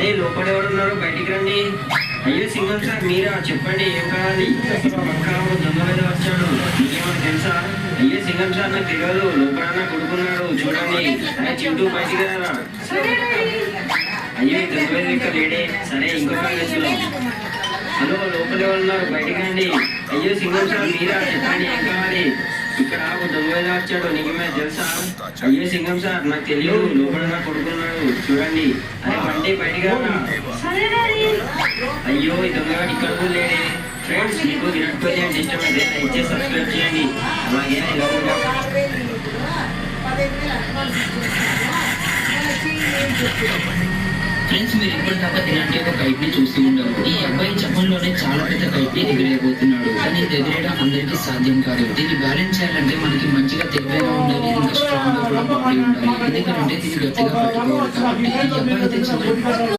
అరే లోపల ఎవరున్నారు బయటికి రండి. అయ్యో సింగం సార్ మీరా, చెప్పండి ఏం కావాలి? పక్కా దొంగ మీద వచ్చాడు, మీకేమన్నా తెలుసా? అయ్యో సింగం సార్ నాకు తెలియదు, లోపల కొడుకున్నాడు చూడండి. అరే చింటూ బయటికి రారా. అయ్యో ఈ దొంగ మీద ఇక్కడ లేడే. సరే ఇంకొక వేసుకున్నాం. హలో లోపల ఎవరున్నారు బయటికి రండి. అయ్యో సింగం సార్ మీరా, చెప్పండి ఏం కావాలి? ఇక్కడ ఒక దొంగ మీద వచ్చాడు, నీకేమైనా తెలుసా? అయ్యో సింగం సార్ నాకు తెలియదు, లోపల నా కొడుకున్నాడు చూడండి. అరే బండి బయటికి రారా. అయ్యో ఈ దొంగగాడు ఇక్కడ కూడా లేడే. ఫ్రెండ్స్ మీకు విరాట్ కోహ్లీ అంటే ఇష్టమైతే లైక్ చేసి సబ్స్క్రైబ్ చేయండి. అలాగే ఫ్రెండ్స్ మీరు ఇప్పటిదాకా ఇలాంటి ఒక కైట్ ని చూస్తూ ఉండరు. ఈ అబ్బాయి జపాన్లోనే చాలా పెద్ద కైట్ ని ఎగిరేయబోతున్నాడు. కానీ ఇది ఎగిరేయడం అందరికీ సాధ్యం కాదు. దీన్ని బ్యాలెన్స్ చేయాలంటే మనకి మంచిగా తెలివిగా ఉండాలి, ఇంకా స్ట్రాంగ్ గా కూడా బాడీ ఉండాలి. ఎందుకంటే దీన్ని గట్టిగా పట్టుకోవాలి. కాబట్టి ఈ అబ్బాయి అయితే